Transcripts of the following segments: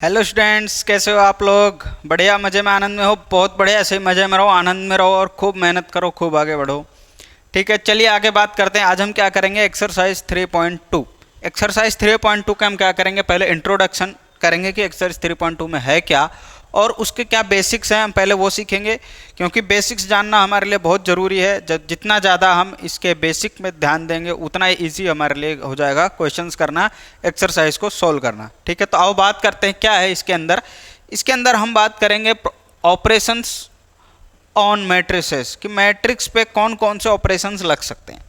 Hello students, कैसे हो आप लोग? बढ़िया, मज़े में आनंद में हो? बहुत बढ़िया, ऐसे ही मज़े में रहो, आनंद में रहो और खूब मेहनत करो, खूब आगे बढ़ो। ठीक है, चलिए आगे बात करते हैं। आज हम क्या करेंगे? एक्सरसाइज 3.2। एक्सरसाइज 3.2 का हम क्या करेंगे? पहले इंट्रोडक्शन करेंगे कि एक्सरसाइज 3.2 में है क्या और उसके क्या बेसिक्स हैं, हम पहले वो सीखेंगे, क्योंकि बेसिक्स जानना हमारे लिए बहुत ज़रूरी है। जितना ज़्यादा हम इसके बेसिक में ध्यान देंगे उतना ही ईजी हमारे लिए हो जाएगा क्वेश्चंस करना, एक्सरसाइज को सोल्व करना। ठीक है, तो आओ बात करते हैं क्या है इसके अंदर। इसके अंदर हम बात करेंगे ऑपरेशंस ऑन मैट्रिसेस, कि मैट्रिक्स पे कौन कौन से ऑपरेशंस लग सकते हैं।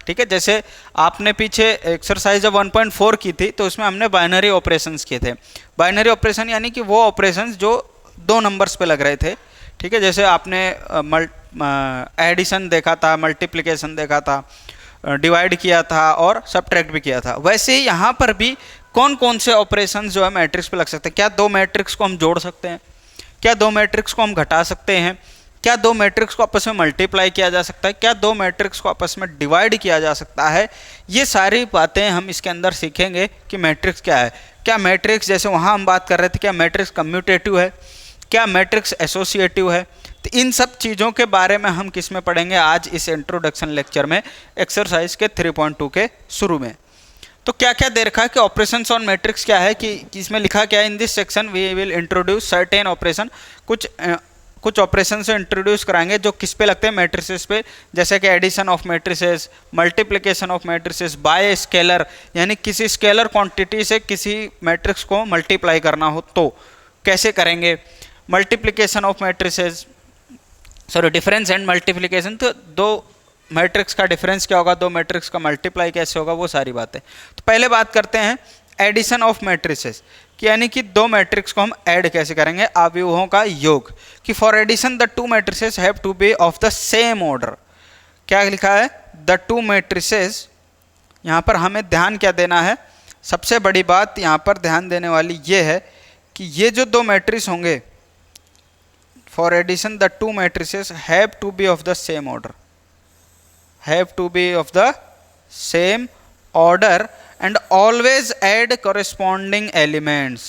ठीक है, जैसे आपने पीछे एक्सरसाइज जब 1.4 की थी तो उसमें हमने बाइनरी ऑपरेशंस किए थे। बाइनरी ऑपरेशन यानी कि वो ऑपरेशंस जो दो नंबर्स पे लग रहे थे। ठीक है, जैसे आपने एडिशन देखा था, मल्टीप्लिकेशन देखा था, डिवाइड किया था और सब्ट्रैक्ट भी किया था। वैसे ही यहाँ पर भी कौन कौन से ऑपरेशंस जो है मैट्रिक्स पे लग सकते हैं। क्या दो मैट्रिक्स को हम जोड़ सकते हैं? क्या दो मैट्रिक्स को हम घटा सकते हैं? क्या दो मैट्रिक्स को आपस में मल्टीप्लाई किया जा सकता है? क्या दो मैट्रिक्स को आपस में डिवाइड किया जा सकता है? ये सारी बातें हम इसके अंदर सीखेंगे कि मैट्रिक्स क्या है। क्या मैट्रिक्स, जैसे वहाँ हम बात कर रहे थे, क्या मैट्रिक्स कम्यूटेटिव है, क्या मैट्रिक्स एसोसिएटिव है? तो इन सब चीज़ों के बारे में हम किस में पढ़ेंगे आज इस इंट्रोडक्शन लेक्चर में, एक्सरसाइज के 3.2 के शुरू में। तो क्या क्या दे रखा है कि ऑपरेशंस ऑन मैट्रिक्स क्या है, कि इसमें लिखा क्या है? In this section we will introduce certain operation. कुछ ऑपरेशन से इंट्रोड्यूस कराएंगे जो किस पे लगते हैं? मैट्रिसेस पे, जैसे कि addition of matrices, multiplication of matrices by scalar, यानी किसी स्केलर क्वांटिटी से किसी मैट्रिक्स को मल्टीप्लाई करना हो तो कैसे करेंगे? Multiplication of matrices, sorry difference and multiplication, तो दो मैट्रिक्स का डिफरेंस क्या होगा, दो मैट्रिक्स का मल्टीप्लाई कैसे होगा, वो सारी बातें। तो पहले बात करते हैं एडिशन ऑफ मैट्रिसेस, कि यानी कि दो मैट्रिक्स को हम ऐड कैसे करेंगे, अवयवों का योग। कि for addition the two matrices have to be of the same order. क्या लिखा है? The two matrices. यहाँ पर हमें ध्यान क्या देना है? सबसे बड़ी बात यहाँ पर ध्यान देने वाली ये है कि ये जो दो मैट्रिक्स होंगे, for addition the two matrices have to be of the same order, have to be of the same order and always add corresponding elements.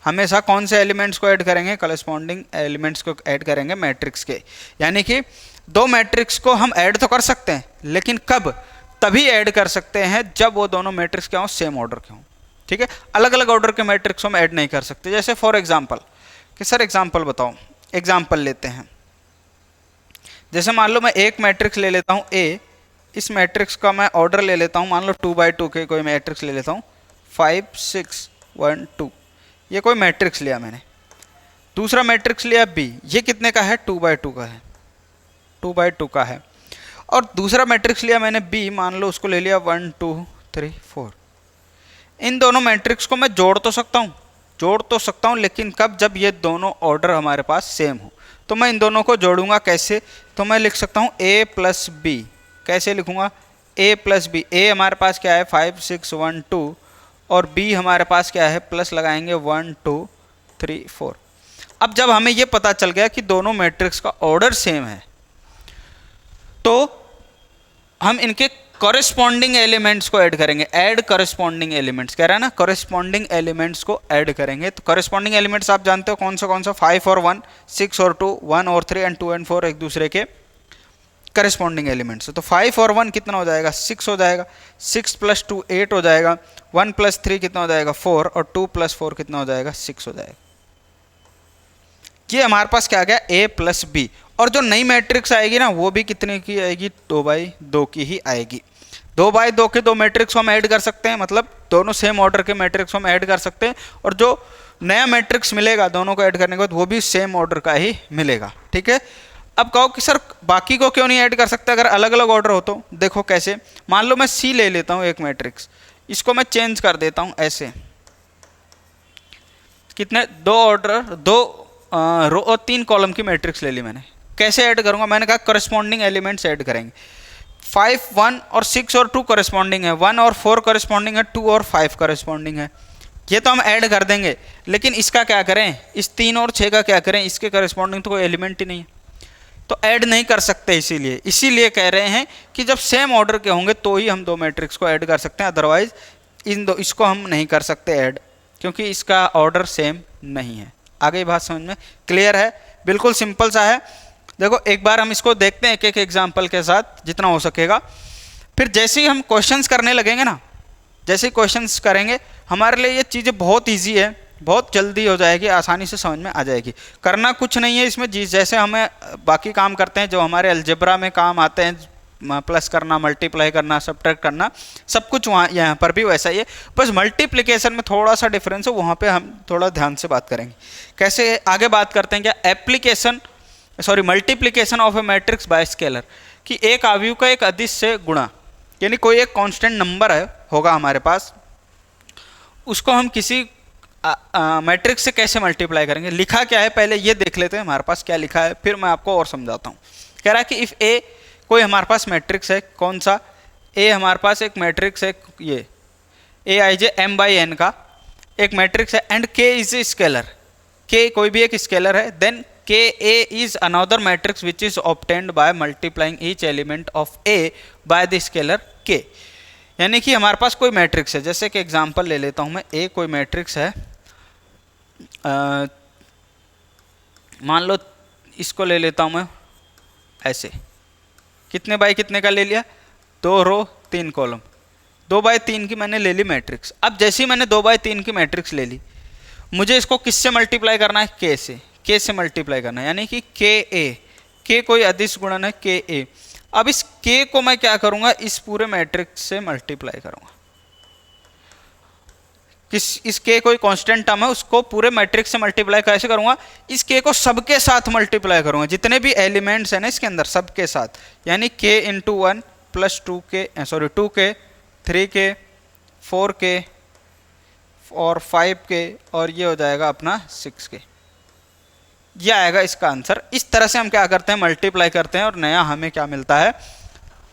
हमेशा कौन से एलिमेंट्स को ऐड करेंगे? कॉरेस्पॉन्डिंग एलिमेंट्स को ऐड करेंगे मैट्रिक्स के। यानी कि दो मैट्रिक्स को हम ऐड तो कर सकते हैं, लेकिन कब? तभी ऐड कर सकते हैं जब वो दोनों मैट्रिक्स क्या हो? सेम ऑर्डर के हों। ठीक है, अलग अलग ऑर्डर के मैट्रिक्स को हम ऐड नहीं कर सकते। जैसे फॉर एग्जाम्पल, कि सर एग्जाम्पल बताओ, एग्जाम्पल लेते हैं। जैसे मान लो मैं एक मैट्रिक्स ले लेता हूँ ए, इस मैट्रिक्स का मैं ऑर्डर ले लेता हूँ, मान लो 2x2 के कोई मैट्रिक्स ले लेता हूँ, 5 6 1 2, ये कोई मैट्रिक्स लिया मैंने। दूसरा मैट्रिक्स लिया बी, ये कितने का है? 2x2 का है, 2x2 का है। और दूसरा मैट्रिक्स लिया मैंने बी, मान लो उसको ले लिया 1 2 3 4। इन दोनों मैट्रिक्स को मैं जोड़ तो सकता हूँ, लेकिन कब? जब ये दोनों ऑर्डर हमारे पास सेम हो। तो मैं इन दोनों को जोड़ूंगा कैसे? तो मैं लिख सकता हूँ a प्लस बी। कैसे लिखूंगा? a plus B. ए हमारे पास क्या है? 5 6 1 2, और b हमारे पास क्या है? प्लस लगाएंगे 1 2 3 4। अब जब हमें ये पता चल गया कि दोनों मैट्रिक्स का ऑर्डर सेम है, तो हम इनके कॉरेस्पॉन्डिंग एलिमेंट्स को ऐड करेंगे। ऐड कॉरेस्पॉन्डिंग एलिमेंट्स कह रहा है ना, कॉरेस्पॉन्डिंग एलिमेंट्स को ऐड करेंगे। तो कॉरेस्पॉन्डिंग एलिमेंट्स आप जानते हो कौन सा? 5 और 1, 6 और 2, 1 और 3 एंड 2 एंड 4 एक दूसरे के करेस्पॉन्डिंग एलिमेंट्स। तो 5 और 1 कितना हो जाएगा? 6 हो जाएगा। 6 प्लस 2 8 हो जाएगा। 1 प्लस 3 कितना हो जाएगा? 4, और 2 प्लस 4 कितना हो जाएगा? 6 हो जाएगा। ये हमारे पास क्या आ गया? a plus B. और जो नई मैट्रिक्स आएगी ना, वो भी कितने की आएगी? 2x2 की ही आएगी। 2x2 के दो मैट्रिक्स को हम ऐड कर सकते हैं, मतलब दोनों सेम ऑर्डर के मैट्रिक्स को हम ऐड कर सकते हैं, और जो नया मैट्रिक्स मिलेगा दोनों को ऐड करने के बाद, वो भी सेम ऑर्डर का ही मिलेगा। ठीक है, अब कहो कि सर बाकी को क्यों नहीं ऐड कर सकते अगर अलग अलग ऑर्डर हो? तो देखो कैसे। मान लो मैं सी ले लेता हूँ एक मैट्रिक्स, इसको मैं चेंज कर देता हूँ ऐसे। कितने? दो ऑर्डर, दो रो और 3 कॉलम की मैट्रिक्स ले ली मैंने। कैसे ऐड करूंगा? मैंने कहा करस्पॉन्डिंग एलिमेंट्स ऐड करेंगे। 5 1 और 6 और 2 करस्पॉन्डिंग है, 1 और 4 करस्पॉन्डिंग है, 2 और 5 करस्पॉन्डिंग है। ये तो हम ऐड कर देंगे, लेकिन इसका क्या करें? इस 3 और 6 का क्या करें? इसके करस्पॉन्डिंग तो कोई एलिमेंट ही नहीं है, तो ऐड नहीं कर सकते। इसीलिए कह रहे हैं कि जब सेम ऑर्डर के होंगे तो ही हम दो मैट्रिक्स को ऐड कर सकते हैं, अदरवाइज इसको हम नहीं कर सकते ऐड। क्योंकि इसका ऑर्डर सेम नहीं है। आगे बात समझ में क्लियर है? बिल्कुल सिंपल सा है। देखो एक बार हम इसको देखते हैं एक एक एग्जाम्पल के साथ जितना हो सकेगा। फिर जैसे ही हम क्वेश्चंस करने लगेंगे ना, जैसे ही क्वेश्चंस करेंगे हमारे लिए ये चीज़ें बहुत ईजी है, बहुत जल्दी हो जाएगी, आसानी से समझ में आ जाएगी। करना कुछ नहीं है इसमें, जैसे हमें बाकी काम करते हैं जो हमारे अलजेब्रा में काम आते हैं, प्लस करना, मल्टीप्लाई करना, सब्ट्रैक्ट करना, सब कुछ वहाँ यहाँ पर भी वैसा ही है। बस मल्टीप्लिकेशन में थोड़ा सा डिफरेंस है, वहाँ पे हम थोड़ा ध्यान से बात करेंगे। कैसे आगे बात करते हैं क्या multiplication of a matrix bye scalar, कि एक अवयव का एक अदिश से गुणा, यानी कोई एक कांस्टेंट नंबर है होगा हमारे पास, उसको हम किसी मैट्रिक्स से कैसे मल्टीप्लाई करेंगे। लिखा क्या है पहले ये देख लेते हैं हमारे पास क्या लिखा है, फिर मैं आपको और समझाता हूँ। कह रहा है कि इफ़ ए कोई हमारे पास मैट्रिक्स है, कौन सा ए, हमारे पास एक मैट्रिक्स है ये ए आई जे एम बाई एन का एक मैट्रिक्स है, एंड के इज ए स्केलर, के कोई भी एक स्केलर है, then K A is another matrix which is obtained by multiplying each element of A by the scalar K. यानी कि हमारे पास कोई मैट्रिक्स है, जैसे कि एग्जांपल ले लेता हूं मैं, ए कोई मैट्रिक्स है, मान लो इसको ले लेता हूं मैं ऐसे, कितने बाई कितने का ले लिया, 2 रो 3 कॉलम, 2 बाई 3 की मैंने ले ली मैट्रिक्स। अब जैसे ही मैंने 2 बाई 3 की मैट्रिक्स ले ली, मुझे इसको किससे मल्टीप्लाई करना है, के से मल्टीप्लाई करना है, यानी कि के कोई अदिश गुणन है के ए। अब इस के को मैं क्या करूंगा, इस पूरे मैट्रिक्स से मल्टीप्लाई करूंगा। इस के कोई कांस्टेंट टर्म है, उसको पूरे मैट्रिक्स से मल्टीप्लाई कैसे करूंगा, इस के को सबके साथ मल्टीप्लाई करूंगा, जितने भी एलिमेंट्स हैं ना इसके अंदर सबके साथ, यानी के into 1 plus 2k 3k 4k और 5k और ये हो जाएगा अपना 6k। ये आएगा इसका आंसर। इस तरह से हम क्या करते हैं, मल्टीप्लाई करते हैं और नया हमें क्या मिलता है,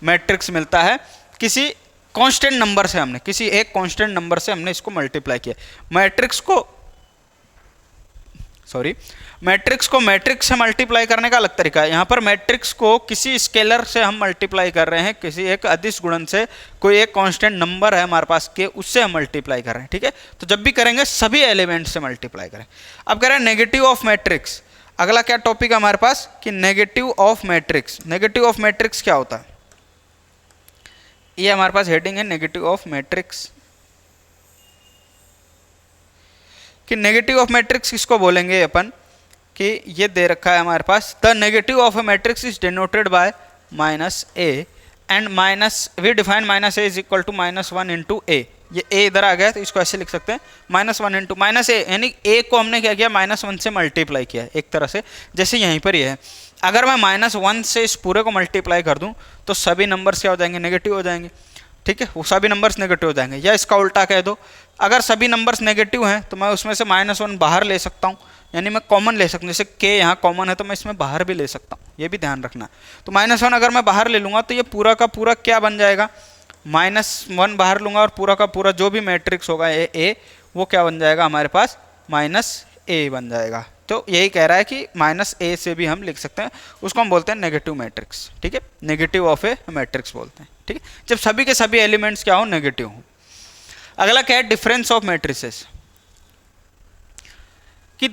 मैट्रिक्स मिलता है। किसी कांस्टेंट नंबर से हमने, किसी एक कांस्टेंट नंबर से हमने इसको मल्टीप्लाई किया। मैट्रिक्स को मैट्रिक्स से मल्टीप्लाई करने का अलग तरीका है। यहाँ पर मैट्रिक्स को किसी स्केलर से हम मल्टीप्लाई कर रहे हैं, किसी एक अदिश गुणन से, कोई एक कांस्टेंट नंबर है हमारे पास के, उससे हम मल्टीप्लाई कर रहे हैं। ठीक है, तो जब भी करेंगे सभी एलिमेंट से मल्टीप्लाई करें। अब कह रहे हैं नेगेटिव ऑफ मैट्रिक्स। अगला क्या टॉपिक है हमारे पास कि negative of matrix. Negative of matrix क्या होता है, ये हमारे पास हेडिंग है नेगेटिव ऑफ मैट्रिक्स। कि नेगेटिव ऑफ मैट्रिक्स किसको बोलेंगे अपन, कि ये दे रखा है हमारे पास, the negative of a matrix is denoted by minus A and we define minus A is equal to -1 into A. ये ए इधर आ गया तो इसको ऐसे लिख सकते हैं -1 इंटू माइनस ए, यानी ए को हमने क्या किया, -1 से मल्टीप्लाई किया एक तरह से, जैसे यहीं पर ये है। अगर मैं -1 से इस पूरे को मल्टीप्लाई कर दूं तो सभी नंबर्स क्या हो जाएंगे, नेगेटिव हो जाएंगे। ठीक है, वो सभी नंबर्स नेगेटिव हो जाएंगे। या इसका उल्टा कह दो, अगर सभी नंबर्स नेगेटिव हैं तो मैं उसमें से -1 बाहर ले सकता हूँ, यानी मैं कॉमन ले सकता हूँ। जैसे के यहाँ कॉमन है तो मैं इसमें बाहर भी ले सकता हूँ, ये भी ध्यान रखना। तो -1 अगर मैं बाहर ले लूँगा तो ये पूरा का पूरा क्या बन जाएगा, -1 बाहर लूँगा और पूरा का पूरा जो भी मैट्रिक्स होगा ए वो क्या बन जाएगा हमारे पास, -a बन जाएगा। तो यही कह रहा है कि -a से भी हम लिख सकते हैं, उसको हम बोलते हैं नेगेटिव मैट्रिक्स। ठीक है, नेगेटिव ऑफ ए मैट्रिक्स बोलते हैं। ठीक है, जब सभी के सभी एलिमेंट्स क्या हो, नेगेटिव हो। अगला क्या है, डिफरेंस ऑफ मैट्रिसेस। कि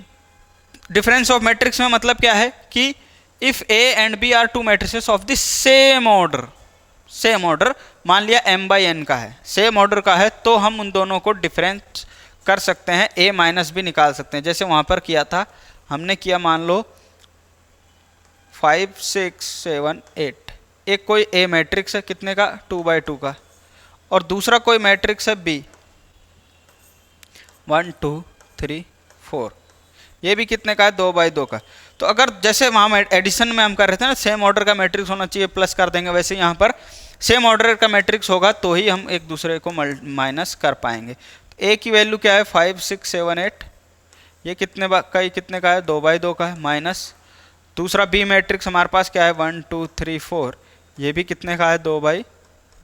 डिफरेंस ऑफ मैट्रिक्स में मतलब क्या है कि if A and B are two matrices of the same order, मान लिया m बाई n का है, सेम ऑर्डर का है, तो हम उन दोनों को डिफरेंस कर सकते हैं, a माइनस भी निकाल सकते हैं। जैसे वहाँ पर किया था, हमने किया मान लो 5 6 7 8, एक कोई a मैट्रिक्स है कितने का, 2 बाई 2 का, और दूसरा कोई मैट्रिक्स है b 1 2 3 4, ये भी कितने का है, 2 बाई 2 का। तो अगर जैसे वहाँ एडिशन में हम कर रहे थे ना, सेम ऑर्डर का मैट्रिक्स होना चाहिए, प्लस कर देंगे, वैसे यहाँ पर सेम ऑर्डर का मैट्रिक्स होगा तो ही हम एक दूसरे को माइनस कर पाएंगे। तो ए की वैल्यू क्या है, 5 6 7 8, ये कितने का है, 2 बाई 2 का है, माइनस दूसरा बी मैट्रिक्स हमारे पास क्या है, 1 2 3 4, ये भी कितने का है, 2 बाई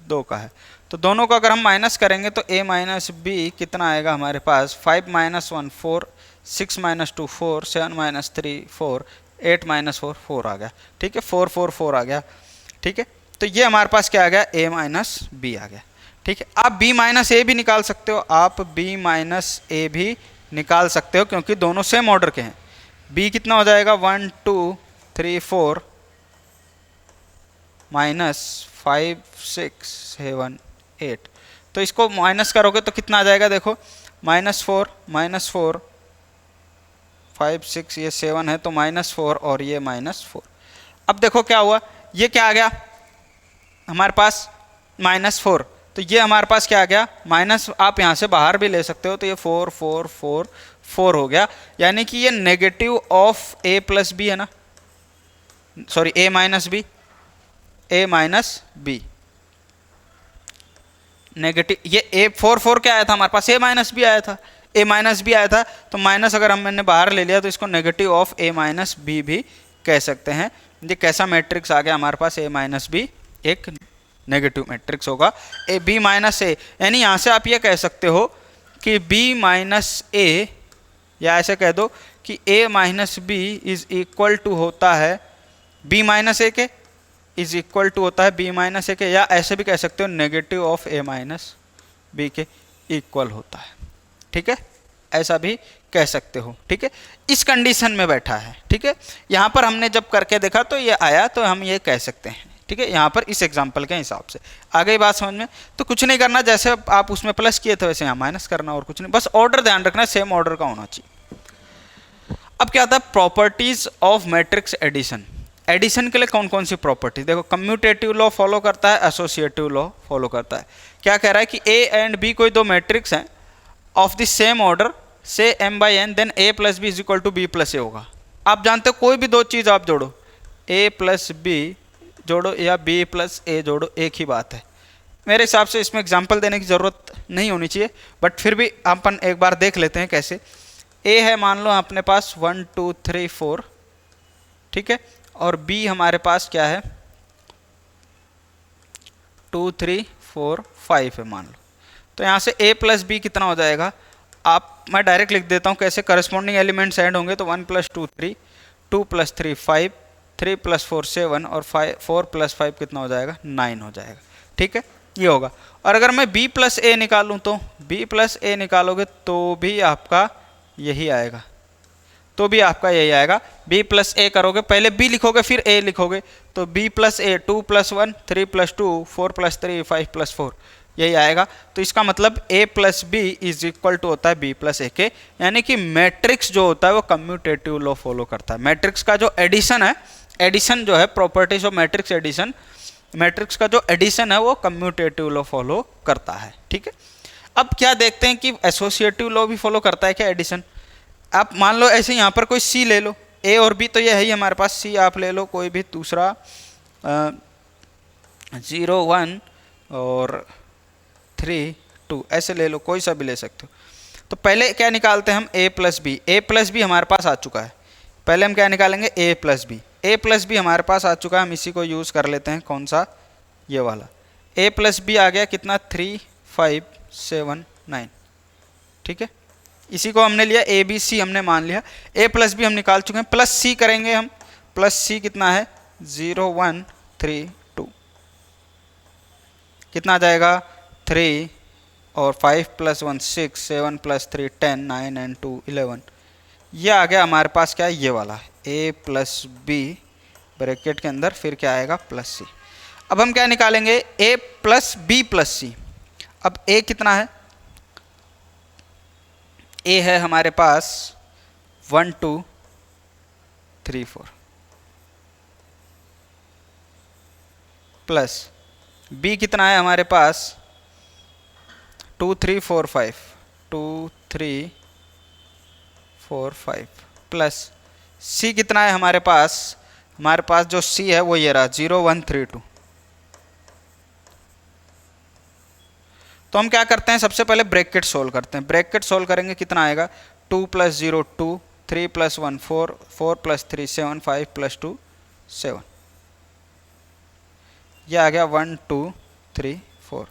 2 का है। तो दोनों को अगर हम माइनस करेंगे तो a माइनस बी कितना आएगा हमारे पास, 5 - 1 4, 6 - 2 4, 7 - 3 4, 8 - 4 4 आ गया। ठीक है, 4 4 4 आ गया। ठीक है, तो ये हमारे पास क्या आ गया, a माइनस बी आ गया। ठीक है, आप b माइनस ए भी निकाल सकते हो, आप b माइनस ए भी निकाल सकते हो क्योंकि दोनों सेम ऑर्डर के हैं। b कितना हो जाएगा 1 2 3 4 माइनस 5 6 7 8। तो इसको माइनस करोगे तो कितना आ जाएगा, देखो -4 -4 5 6 ये 7 है तो -4 और ये -4। अब देखो क्या हुआ, ये क्या आ गया हमारे पास -4, तो ये हमारे पास क्या आ गया माइनस, आप यहाँ से बाहर भी ले सकते हो तो ये 4 4 4 4 हो गया, यानी कि ये negative of a plus B है ना, sorry a minus B negative, ये a 4 4 क्या आया था हमारे पास, a माइनस बी आया था, a माइनस बी आया था, तो माइनस अगर हमने बाहर ले लिया तो इसको negative of a minus B भी कह सकते हैं। ये कैसा मैट्रिक्स आ गया हमारे पास, a माइनस बी एक नेगेटिव मैट्रिक्स होगा, ए बी माइनस ए, यानी यहाँ से आप ये कह सकते हो कि b माइनस ए, या ऐसे कह दो कि a minus B is equal to होता है b माइनस ए के, इज इक्वल टू होता है b माइनस ए के, या ऐसे भी कह सकते हो negative of a minus B के इक्वल होता है। ठीक है, ऐसा भी कह सकते हो। ठीक है, इस कंडीशन में बैठा है। ठीक है, यहाँ पर हमने जब करके देखा तो ये आया, तो हम ये कह सकते हैं। ठीक है, यहाँ पर इस एग्जाम्पल के हिसाब से आ गई बात समझ में। तो कुछ नहीं करना, जैसे आप उसमें प्लस किए थे वैसे यहाँ माइनस करना, और कुछ नहीं, बस ऑर्डर ध्यान रखना सेम ऑर्डर का होना चाहिए। अब क्या आता है properties of matrix addition. Addition के लिए कौन कौन सी प्रॉपर्टी, देखो कम्यूटेटिव लॉ फॉलो करता है, एसोसिएटिव लॉ फॉलो करता है। क्या कह रहा है कि ए एंड बी कोई दो मैट्रिक्स हैं ऑफ द सेम ऑर्डर से m/n, then a plus B is equal to b plus A होगा। आप जानते हो कोई भी दो चीज़ आप जोड़ो, a प्लस बी जोड़ो या b प्लस ए जोड़ो, एक ही बात है। मेरे हिसाब से इसमें एग्जांपल देने की ज़रूरत नहीं होनी चाहिए, बट फिर भी अपन एक बार देख लेते हैं कैसे। a है मान लो अपने पास 1 2 3 4, ठीक है, और b हमारे पास क्या है 2 3 4 5 है मान लो। तो यहाँ से a प्लस बी कितना हो जाएगा, आप मैं डायरेक्ट लिख देता हूँ कैसे, करस्पॉन्डिंग एलिमेंट्स ऐड होंगे तो 1 + 2 3, 2 + 3 5, 3 + 4 7 और 4 + 5 कितना हो जाएगा 9 हो जाएगा। ठीक है, ये होगा। और अगर मैं b प्लस ए निकालूँ तो b प्लस ए निकालोगे तो भी आपका यही आएगा, तो भी आपका यही आएगा। b प्लस ए करोगे, पहले b लिखोगे फिर a लिखोगे, तो b प्लस ए 2 + 1 3 + 2 4 + 3 5 + 4 यही आएगा। तो इसका मतलब a plus B is equal to होता है b प्लस ए के, यानी कि मैट्रिक्स जो होता है वो कम्यूटेटिव लॉ फॉलो करता है। मैट्रिक्स का जो एडिशन है, एडिशन जो है properties of matrix addition, matrix का जो एडिशन है वो कम्यूटेटिव लॉ फॉलो करता है। ठीक है, अब क्या देखते हैं कि एसोसिएटिव लॉ भी फॉलो करता है क्या एडिशन। आप मान लो ऐसे यहाँ पर कोई c ले लो, a और b तो ये है ही हमारे पास, c आप ले लो कोई भी दूसरा 0 1 और 3 2 ऐसे ले लो, कोई सा भी ले सकते हो। तो पहले क्या निकालते हैं हम a plus B, a plus B हमारे पास आ चुका है, पहले हम क्या निकालेंगे a plus B, a plus B हमारे पास आ चुका है, हम इसी को यूज़ कर लेते हैं, कौन सा ये वाला। a प्लस बी आ गया कितना 3 5 7 9, ठीक है, इसी को हमने लिया a b c हमने मान लिया। a प्लस बी हम निकाल चुके हैं, प्लस c करेंगे हम, प्लस c कितना है 0 1 3 2, कितना आ जाएगा 3 और 5 + 1 6 7 + 3 10 9 and 2 11, ये आ गया हमारे पास क्या है ये वाला a प्लस बी ब्रैकेट के अंदर, फिर क्या आएगा प्लस c। अब हम क्या निकालेंगे a plus B plus c। अब a कितना है, a है हमारे पास 1 2 3 4 प्लस b कितना है हमारे पास 2 3 4 5 2 3 4 5 प्लस c कितना है हमारे पास जो c है वो ये रहा 0 1 3 2। तो हम क्या करते हैं सबसे पहले ब्रैकेट सोल्व करते हैं, ब्रैकेट सोल्व करेंगे कितना आएगा 2 + 0 2 3 + 1 4 4 + 3 7 5 + 2 7, ये आ गया 1 2 3 4।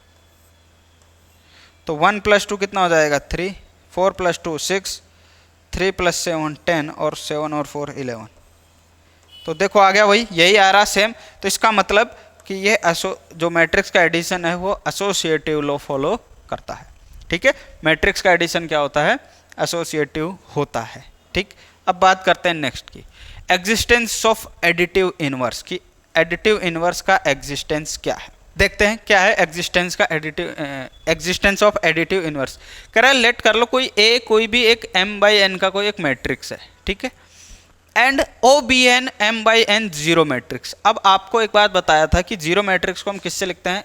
तो 1 + 2 कितना हो जाएगा 3, 4 + 2 6, 3 + 7 10 और 7 और 4 11। तो देखो आ गया वही, यही आ रहा सेम। तो इसका मतलब कि ये जो मैट्रिक्स का एडिशन है वो एसोसिएटिव लॉ फॉलो करता है। ठीक है, मैट्रिक्स का एडिशन क्या होता है, एसोसिएटिव होता है। ठीक, अब बात करते हैं नेक्स्ट की, एग्जिस्टेंस ऑफ एडिटिव इनवर्स की। एडिटिव इनवर्स का एग्जिस्टेंस क्या है, देखते हैं क्या है एग्जिस्टेंस का एग्जिस्टेंस ऑफ एडिटिव इनवर्स। कह रहा है लेट कर लो कोई भी एक m/n का कोई एक मैट्रिक्स है, ठीक है, and O/n m/n zero matrix. अब आपको एक बात बताया था कि जीरो मैट्रिक्स को हम किससे लिखते हैं,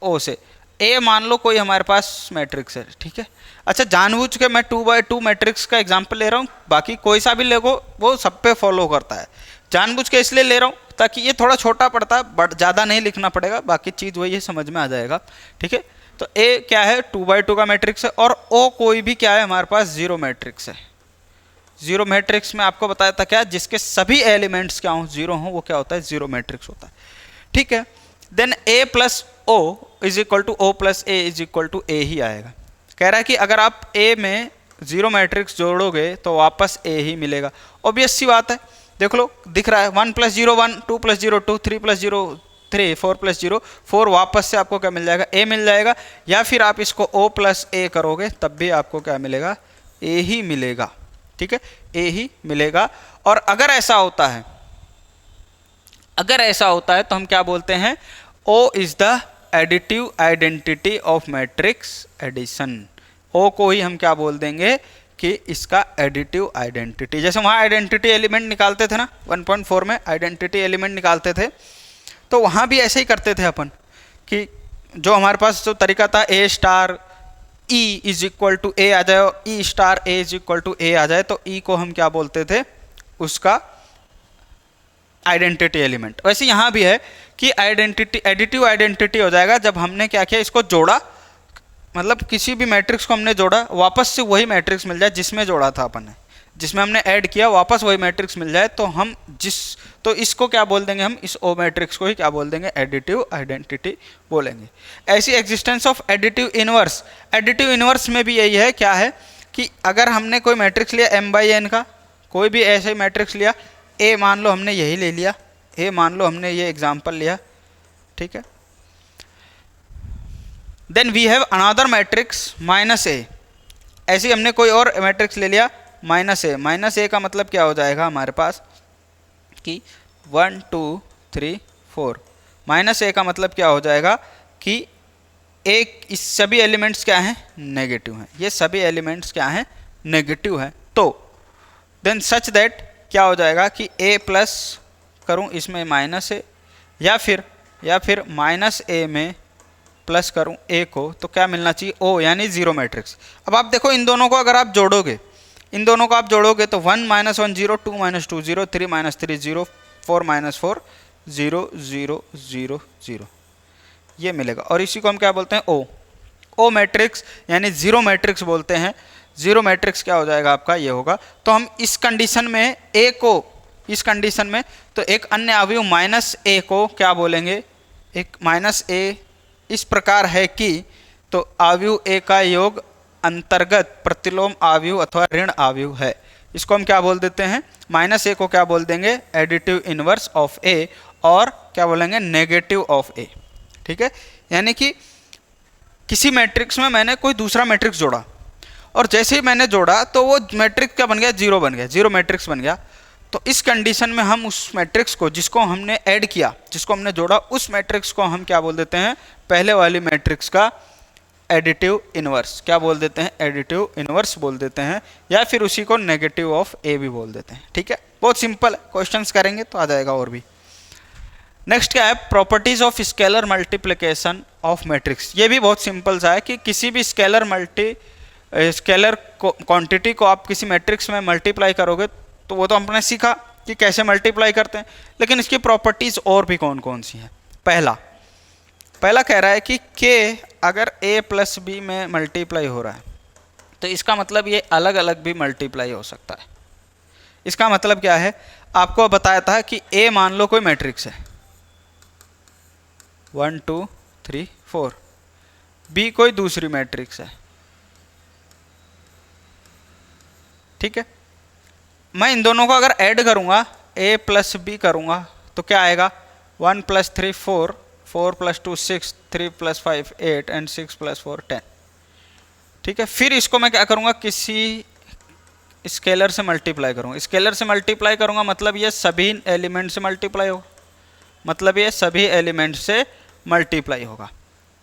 O से। A मान लो कोई हमारे पास मैट्रिक्स है, ठीक है। अच्छा, जानबूझ के मैं 2/2 मैट्रिक्स का एग्जांपल ले रहा हूँ, बाकी कोई सा भी लेगो वो सब पे फॉलो करता है। जानबूझ के इसलिए ले रहा हूँ ताकि ये थोड़ा छोटा पड़ता है, बट ज़्यादा नहीं लिखना पड़ेगा, बाकी चीज़ वही है, समझ में आ जाएगा। ठीक है, तो A क्या है, 2/2 का मैट्रिक्स है, और O कोई भी क्या है हमारे पास, जीरो मैट्रिक्स है। जीरो मैट्रिक्स में आपको बताया था क्या, जिसके सभी एलिमेंट्स क्या हों, जीरो हों, वो क्या होता है, जीरो मैट्रिक्स होता है। ठीक है, then A plus O is equal to O plus A is equal to A ही आएगा। कह रहा है कि अगर आप A में जीरो मैट्रिक्स जोड़ोगे तो वापस A ही मिलेगा। ऑब्वियस सी बात है, देख लो दिख रहा है 1 + 0 1, 2 + 0 2, 3 + 0 3, 4 + 0 4, वापस से आपको क्या मिल जाएगा, A मिल जाएगा। या फिर आप इसको O प्लस A करोगे तब भी आपको क्या मिलेगा, A ही मिलेगा। ठीक है, A ही मिलेगा। और अगर ऐसा होता है, तो हम क्या बोलते हैं, O is the additive identity of matrix addition. O को ही हम क्या बोल देंगे कि इसका एडिटिव आइडेंटिटी। जैसे वहाँ आइडेंटिटी एलिमेंट निकालते थे ना, 1.4 में आइडेंटिटी एलिमेंट निकालते थे, तो वहाँ भी ऐसे ही करते थे अपन कि जो हमारे पास जो तरीका था A* E is equal to A आ जाए, E* A is equal to A आ जाए, तो E को हम क्या बोलते थे, उसका आइडेंटिटी एलिमेंट। वैसे यहाँ भी है कि आइडेंटिटी एडिटिव आइडेंटिटी हो जाएगा जब हमने क्या किया, इसको जोड़ा, मतलब किसी भी मैट्रिक्स को हमने जोड़ा, वापस से वही मैट्रिक्स मिल जाए जिसमें जोड़ा था अपन ने, जिसमें हमने ऐड किया, वापस वही मैट्रिक्स मिल जाए, तो हम तो इसको क्या बोल देंगे, हम इस O मैट्रिक्स को ही क्या बोल देंगे, एडिटिव आइडेंटिटी बोलेंगे। ऐसी existence of additive inverse. Additive inverse में भी यही है, क्या है कि अगर हमने कोई मैट्रिक्स लिया m/n का, कोई भी ऐसे मैट्रिक्स लिया, A मान लो हमने यही ले लिया, A मान लो हमने ये एग्जाम्पल लिया, ठीक है, then we have another matrix -A। ऐसे हमने कोई और मैट्रिक्स ले लिया -A। -A का मतलब क्या हो जाएगा हमारे पास कि 1 2 3 4। -A का मतलब क्या हो जाएगा कि इस सभी एलिमेंट्स क्या हैं, नेगेटिव हैं। ये सभी एलिमेंट्स क्या हैं, नेगेटिव हैं। तो देन सच दैट क्या हो जाएगा कि A प्लस करूँ इसमें -A, या फिर -A में प्लस करूं A को, तो क्या मिलना चाहिए, O, यानी जीरो मैट्रिक्स। अब आप देखो इन दोनों को अगर आप जोड़ोगे, तो 1 - 1 0, 2 - 2 0, 3 - 3 0, 4 - 4 0 0 0 0, ये मिलेगा। और इसी को हम क्या बोलते हैं, O मैट्रिक्स, यानी जीरो मैट्रिक्स बोलते हैं। जीरो मैट्रिक्स क्या हो जाएगा आपका, ये होगा। तो हम इस कंडीशन में A को, इस कंडीशन में तो एक अन्य अवयव -A को क्या बोलेंगे, एक -A इस प्रकार है कि तो अवयव A का योग अंतर्गत प्रतिलोम अवयव अथवा ऋण अवयव है। इसको हम क्या बोल देते हैं, -A को क्या बोल देंगे, एडिटिव इनवर्स ऑफ A, और क्या बोलेंगे, नेगेटिव ऑफ A। ठीक है, यानी कि किसी मैट्रिक्स में मैंने कोई दूसरा मैट्रिक्स जोड़ा, और जैसे ही मैंने जोड़ा तो वो मैट्रिक्स क्या बन गया, जीरो बन गया, जीरो मैट्रिक्स बन गया। तो इस कंडीशन में हम उस मैट्रिक्स को, जिसको हमने ऐड किया, जिसको हमने जोड़ा, उस मैट्रिक्स को हम क्या बोल देते हैं, पहले वाली मैट्रिक्स का एडिटिव इनवर्स क्या बोल देते हैं, एडिटिव इनवर्स बोल देते हैं, या फिर उसी को नेगेटिव ऑफ A भी बोल देते हैं। ठीक है, बहुत सिंपल है, क्वेश्चंस करेंगे तो आ जाएगा। और भी नेक्स्ट क्या है, properties of scalar multiplication of matrix. ये भी बहुत सिंपल सा है कि किसी भी स्केलर क्वांटिटी को आप किसी मैट्रिक्स में मल्टीप्लाई करोगे, तो वो तो हमने सीखा कि कैसे मल्टीप्लाई करते हैं, लेकिन इसकी प्रॉपर्टीज और भी कौन कौन सी हैं। पहला कह रहा है कि K अगर A प्लस B में मल्टीप्लाई हो रहा है, तो इसका मतलब ये अलग अलग भी मल्टीप्लाई हो सकता है। इसका मतलब क्या है, आपको बताया था कि A मान लो कोई मैट्रिक्स है 1 2 3 4, B कोई दूसरी मैट्रिक्स है। ठीक है, मैं इन दोनों को अगर ऐड करूंगा, A प्लस B करूंगा, तो क्या आएगा, 1 + 3 4, 4 + 2 6, 3 + 5 8 एंड 6 + 4 10। ठीक है, फिर इसको मैं क्या करूँगा, किसी स्केलर से मल्टीप्लाई करूँगा। स्केलर से मल्टीप्लाई करूँगा मतलब ये सभी एलिमेंट से मल्टीप्लाई होगा, मतलब ये सभी एलिमेंट से मल्टीप्लाई होगा,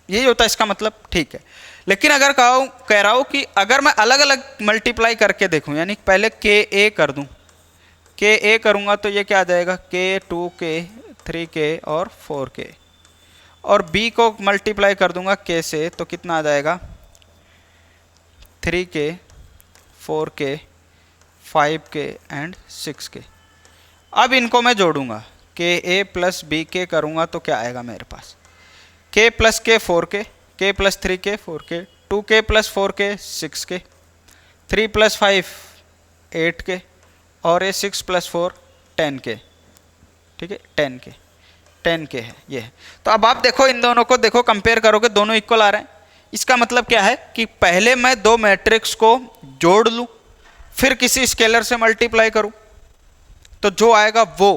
यही होता है इसका मतलब। ठीक है, लेकिन अगर कह रहा हूँ कि अगर मैं अलग अलग मल्टीप्लाई करके देखूँ, यानी पहले के ए कर दूँ, के ए करूँगा तो ये क्या आ जाएगा, के 2k 3k और 4k, और बी को मल्टीप्लाई कर दूंगा के से तो कितना आ जाएगा, 3k 4k 5k and 6k। अब इनको मैं जोड़ूंगा, के ए प्लस बी के करूँगा तो क्या आएगा मेरे पास, k + k 4k, k + 3k 4k, 2k + 4k 6k, 3 + 5 8k और ये 6 + 4 10k। ठीक है, 10k है ये है। तो अब आप देखो, इन दोनों को देखो, कंपेयर करोगे, दोनों इक्वल आ रहे हैं। इसका मतलब क्या है कि पहले मैं दो मैट्रिक्स को जोड़ लूं, फिर किसी स्केलर से मल्टीप्लाई करूं, तो जो आएगा वो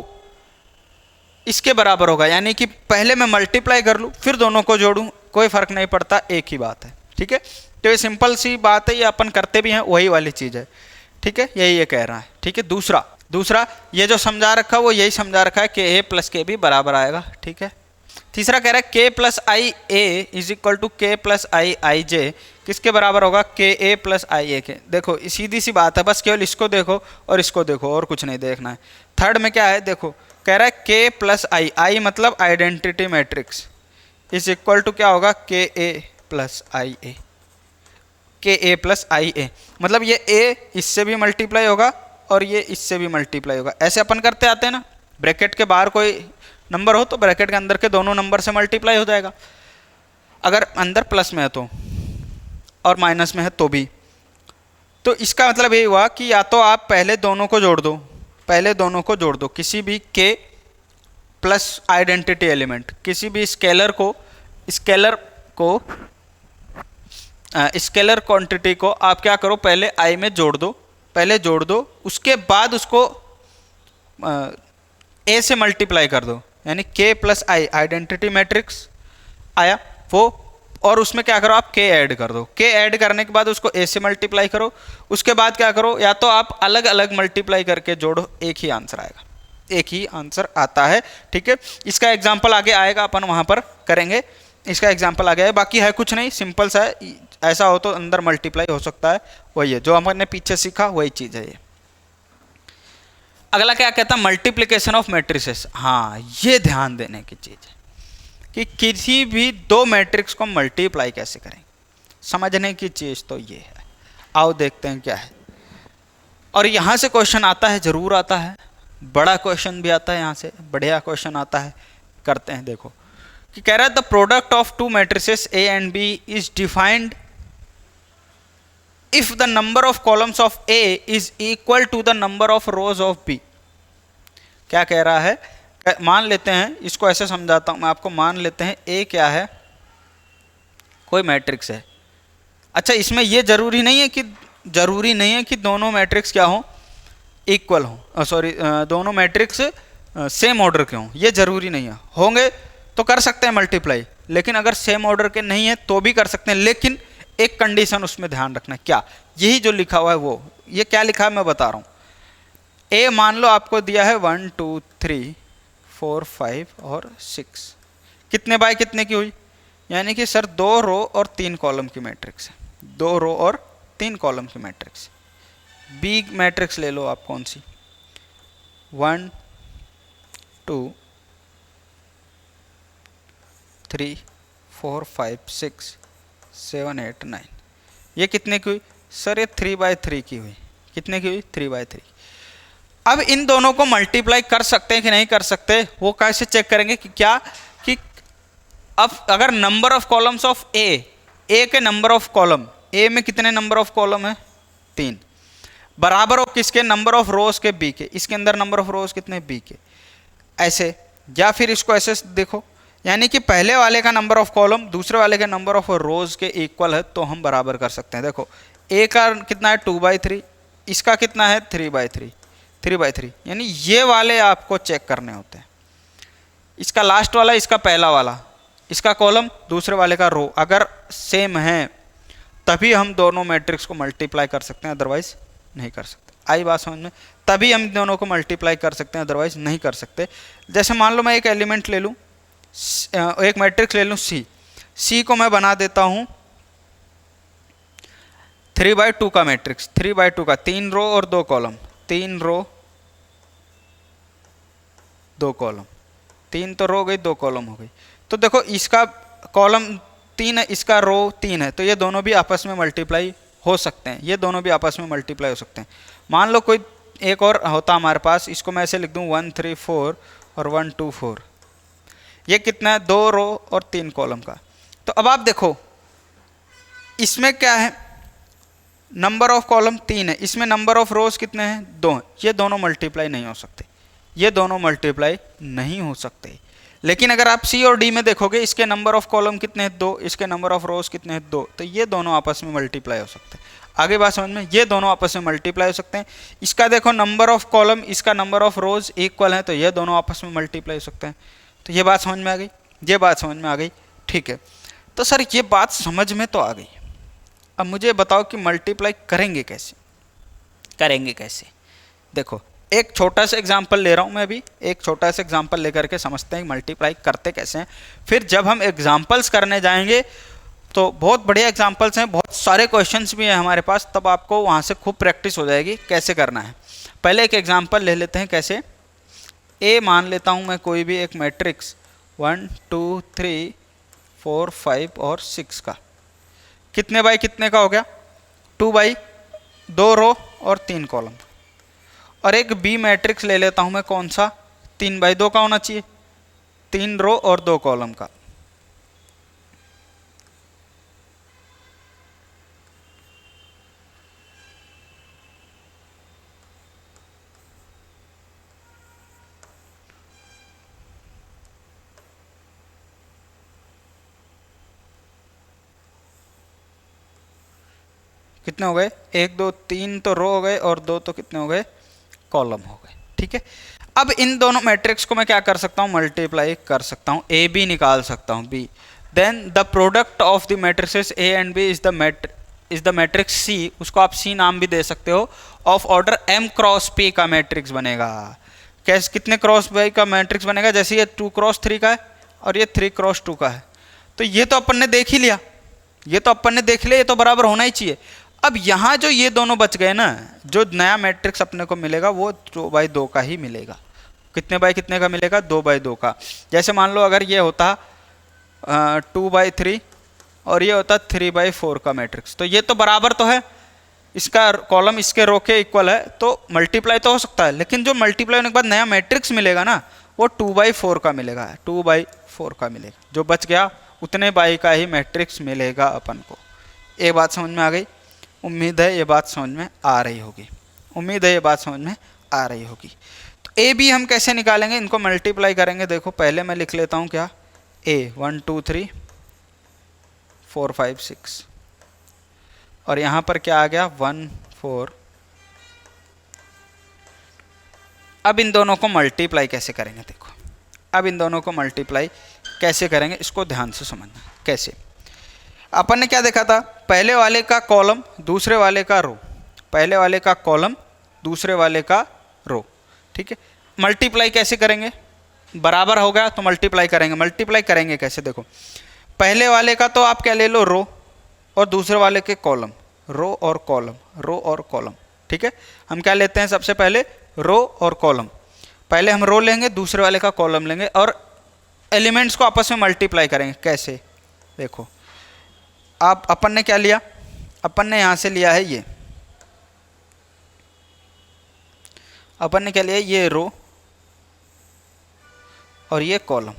इसके बराबर होगा। यानी कि पहले मैं मल्टीप्लाई कर लूं फिर दोनों को जोड़ूं, कोई फर्क नहीं पड़ता, एक ही बात है। ठीक है, तो ये सिंपल सी बात है, ये अपन करते भी हैं, वही वाली चीज है। ठीक है, यही ये कह रहा है। ठीक है, दूसरा ये जो समझा रखा है वो यही समझा रखा है कि a + k भी बराबर आएगा। ठीक है, तीसरा कह रहा है k + i a = k + i i j किसके बराबर होगा, k a + i a के। देखो सीधी सी बात है, बस केवल इसको देखो और इसको देखो और कुछ नहीं देखना है। थर्ड में क्या है, देखो कह रहा है k + i, i मतलब आइडेंटिटी मैट्रिक्स, = क्या होगा, k a + i a, k a + i a मतलब ये a इससे भी मल्टीप्लाई होगा और ये इससे भी मल्टीप्लाई होगा। ऐसे अपन करते आते हैं ना, ब्रैकेट के बाहर कोई नंबर हो तो ब्रैकेट के अंदर के दोनों नंबर से मल्टीप्लाई हो जाएगा, अगर अंदर प्लस में है तो, और माइनस में है तो भी। तो इसका मतलब ये हुआ कि या तो आप पहले दोनों को जोड़ दो, किसी भी k प्लस आइडेंटिटी एलिमेंट, किसी भी स्केलर क्वांटिटी को आप क्या करो, पहले i में जोड़ दो, उसके बाद उसको a से मल्टीप्लाई कर दो, यानी k + i आइडेंटिटी मैट्रिक्स आया वो, और उसमें क्या करो, आप k ऐड कर दो। k ऐड करने के बाद उसको a से मल्टीप्लाई करो, उसके बाद क्या करो, या तो आप अलग अलग मल्टीप्लाई करके जोड़ो, एक ही आंसर आएगा, एक ही आंसर आता है। ठीक है, इसका एग्जाम्पल आगे आएगा, अपन वहां पर करेंगे, इसका एग्जाम्पल आगे है। बाकी है कुछ नहीं, सिंपल सा है, ऐसा हो तो अंदर मल्टीप्लाई हो सकता है, वही है जो हमने पीछे सीखा, वही चीज है ये। अगला क्या कहता है, मल्टीप्लिकेशन ऑफ मैट्रिसेस। हाँ, ये ध्यान देने की चीज है कि किसी भी दो मैट्रिक्स को मल्टीप्लाई कैसे करें, समझने की चीज तो ये है। आओ देखते हैं क्या है, और यहां से क्वेश्चन आता है, जरूर आता है, बड़ा क्वेश्चन भी आता है, यहां से बढ़िया क्वेश्चन आता है। करते हैं, देखो कि कह रहा है the product of to matrices A and B is defined if the number of columns of A is equal to the number of rows of B। क्या कह रहा है, मान लेते हैं, इसको ऐसे समझाता हूं मैं आपको, मान लेते हैं A क्या है, कोई मैट्रिक्स है। अच्छा, इसमें ये जरूरी नहीं है कि दोनों मैट्रिक्स क्या हो, इक्वल हो, दोनों मैट्रिक्स सेम ऑर्डर के हों, ये जरूरी नहीं है। होंगे तो कर सकते हैं मल्टीप्लाई, लेकिन अगर सेम ऑर्डर के नहीं है तो भी कर सकते हैं, लेकिन एक कंडीशन उसमें ध्यान रखना है। क्या, यही जो लिखा हुआ है वो, ये क्या लिखा है मैं बता रहा हूँ। ए मान लो आपको दिया है 1 2 3 4 5 और 6, कितने बाय कितने की हुई, यानी कि सर 2 रो और 3 कॉलम की मैट्रिक्स है, 2 रो और 3 कॉलम की मैट्रिक्स। बी मैट्रिक्स ले लो आप, कौन सी, 1 2 3 4 5 6 7 8 9, ये कितने की हुई सर, ये 3/3 की हुई। कितने की हुई, 3/3। अब इन दोनों को मल्टीप्लाई कर सकते हैं कि नहीं कर सकते, वो कैसे चेक करेंगे कि क्या, कि अब अगर नंबर ऑफ कॉलम्स ऑफ ए के नंबर ऑफ कॉलम, ए में कितने नंबर ऑफ कॉलम है, 3, बराबर हो किसके, नंबर ऑफ रोज के बी के, इसके अंदर नंबर ऑफ रोज कितने, बी के, ऐसे। या फिर इसको ऐसे देखो, यानी कि पहले वाले का नंबर ऑफ कॉलम दूसरे वाले के नंबर ऑफ रोज के इक्वल है तो हम बराबर कर सकते हैं। देखो ए का कितना है 2/3, इसका कितना है 3/3, यानी ये वाले आपको चेक करने होते हैं। इसका लास्ट वाला, इसका पहला वाला, इसका कॉलम, दूसरे वाले का रो अगर सेम है तभी हम दोनों मैट्रिक्स को मल्टीप्लाई कर सकते हैं, अदरवाइज नहीं कर सकते। आई बात समझ में? तभी हम दोनों को मल्टीप्लाई कर सकते हैं, अदरवाइज नहीं कर सकते। जैसे मान लो मैं एक एलिमेंट ले लूँ, एक मैट्रिक्स ले लूँ सी को मैं बना देता हूँ 3/2 का मैट्रिक्स, 3/2 का, 3 रो और 2 कॉलम, 3 रो 2 कॉलम, 3 तो रो हो गई, 2 कॉलम हो गई। तो देखो इसका कॉलम 3 है, इसका रो 3 है, तो ये दोनों भी आपस में मल्टीप्लाई हो सकते हैं, ये दोनों भी आपस में मल्टीप्लाई हो सकते हैं। मान लो कोई एक और होता हमारे पास, इसको मैं ऐसे लिख दूँ 1 3 4 और 1 2 4, ये कितना है, 2 रो और 3 कॉलम का। तो अब आप देखो इसमें क्या है, नंबर ऑफ कॉलम 3 है, इसमें नंबर ऑफ रोज कितने हैं, 2 हैं, ये दोनों मल्टीप्लाई नहीं हो सकते, ये दोनों मल्टीप्लाई नहीं हो सकते। लेकिन अगर आप सी और डी में देखोगे, इसके नंबर ऑफ कॉलम कितने हैं, 2, इसके नंबर ऑफ रोज कितने हैं, 2, तो ये दोनों आपस में मल्टीप्लाई हो सकते हैं। आगे बात समझ में? ये दोनों आपस में मल्टीप्लाई हो सकते हैं। इसका देखो नंबर ऑफ कॉलम, इसका नंबर ऑफ रोज इक्वल है, तो ये दोनों आपस में मल्टीप्लाई हो सकते हैं। तो ये बात समझ में आ गई, ये बात समझ में आ गई, ठीक है। तो सर ये बात समझ में तो आ गई, अब मुझे बताओ कि मल्टीप्लाई करेंगे कैसे, करेंगे कैसे। देखो एक छोटा सा एग्जांपल ले रहा हूँ मैं अभी, एक छोटा सा एग्जांपल लेकर के समझते हैं मल्टीप्लाई करते कैसे हैं। फिर जब हम एग्जांपल्स करने जाएंगे तो बहुत बढ़िया एग्जांपल्स हैं, बहुत सारे क्वेश्चंस भी हैं हमारे पास, तब आपको वहाँ से खूब प्रैक्टिस हो जाएगी कैसे करना है। पहले एक एग्जांपल ले लेते हैं कैसे। ए मान लेता हूँ मैं कोई भी एक मैट्रिक्स 1 2 3 4 5 और 6 का, कितने बाई कितने का हो गया, 2/2 रो और 3 कॉलम। और एक बी मैट्रिक्स ले लेता हूं मैं, कौन सा, 3/2 का होना चाहिए, 3 रो और 2 कॉलम का। कितने हो गए, 1 2 3 तो रो हो गए और 2 तो कितने हो गए, कॉलम हो गए, ठीक है। अब इन दोनों मैट्रिक्स को मैं क्या कर सकता हूँ, मल्टीप्लाई कर सकता हूँ, ए बी निकाल सकता हूँ, B, then the product of the matrices A and B is the matrix C, उसको आप सी नाम भी दे सकते हो, of order m cross p का मैट्रिक्स बनेगा। कैसे, कितने क्रॉस p का मैट्रिक्स बनेगा, जैसे ये 2 क्रॉस 3 का है और ये 3 क्रॉस 2 का है। तो ये तो अपन ने देख ही लिया, ये तो अपन ने देख लिया, ये तो बराबर होना ही चाहिए। अब यहाँ जो ये दोनों बच गए ना, जो नया मैट्रिक्स अपने को मिलेगा वो 2/2 का ही मिलेगा। कितने बाई कितने का मिलेगा, 2/2 का। जैसे मान लो अगर ये होता 2/3 और ये होता 3/4 का मैट्रिक्स, तो ये तो बराबर तो है, इसका कॉलम इसके रो के इक्वल है, तो मल्टीप्लाई तो हो सकता है। लेकिन जो मल्टीप्लाई होने के बाद नया मैट्रिक्स मिलेगा ना, वो 2/4 का मिलेगा, 2/4 का मिलेगा। जो बच गया उतने बाई का ही मैट्रिक्स मिलेगा अपन को। ये बात समझ में आ गई? उम्मीद है ये बात समझ में आ रही होगी, उम्मीद है ये बात समझ में आ रही होगी। तो ए बी हम कैसे निकालेंगे, इनको मल्टीप्लाई करेंगे। देखो पहले मैं लिख लेता हूँ क्या, ए 1 2 3 4 5 6 और यहाँ पर क्या आ गया 1 4। अब इन दोनों को मल्टीप्लाई कैसे करेंगे, देखो अब इन दोनों को मल्टीप्लाई कैसे करेंगे, इसको ध्यान से समझना। कैसे, अपन ने क्या देखा था, पहले वाले का कॉलम दूसरे वाले का रो, पहले वाले का कॉलम दूसरे वाले का रो, ठीक है। मल्टीप्लाई कैसे करेंगे, बराबर हो गया तो मल्टीप्लाई करेंगे। मल्टीप्लाई करेंगे कैसे, देखो पहले वाले का तो आप क्या ले लो, रो, और दूसरे वाले के कॉलम, रो और कॉलम, रो और कॉलम, ठीक है। हम क्या लेते हैं, सबसे पहले रो और कॉलम, पहले हम रो लेंगे, दूसरे वाले का कॉलम लेंगे और एलिमेंट्स को आपस में मल्टीप्लाई करेंगे। कैसे, देखो आप अपन ने क्या लिया, अपन ने यहाँ से लिया है ये, अपन ने क्या लिया, ये रो और ये कॉलम,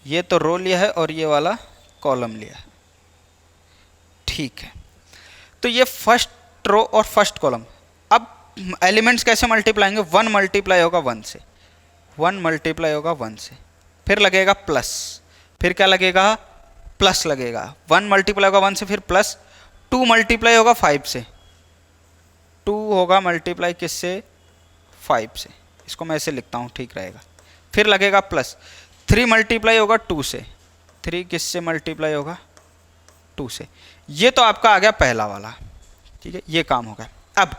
ये तो रो लिया है और ये वाला कॉलम लिया है, ठीक है। तो ये फर्स्ट रो और फर्स्ट कॉलम। अब एलिमेंट्स कैसे मल्टीप्लाई होंगे, 1 मल्टीप्लाई होगा 1 से, 1 मल्टीप्लाई होगा 1 से, फिर लगेगा प्लस, फिर क्या लगेगा, प्लस लगेगा, 1 मल्टीप्लाई होगा 1 से, फिर प्लस, 2 मल्टीप्लाई होगा 5 से, 2 होगा मल्टीप्लाई किससे, 5 से, इसको मैं ऐसे लिखता हूँ, ठीक रहेगा। फिर लगेगा प्लस 3 मल्टीप्लाई होगा 2 से, 3 किससे मल्टीप्लाई होगा 2 से। ये तो आपका आ गया पहला वाला, ठीक है, ये काम हो गया। अब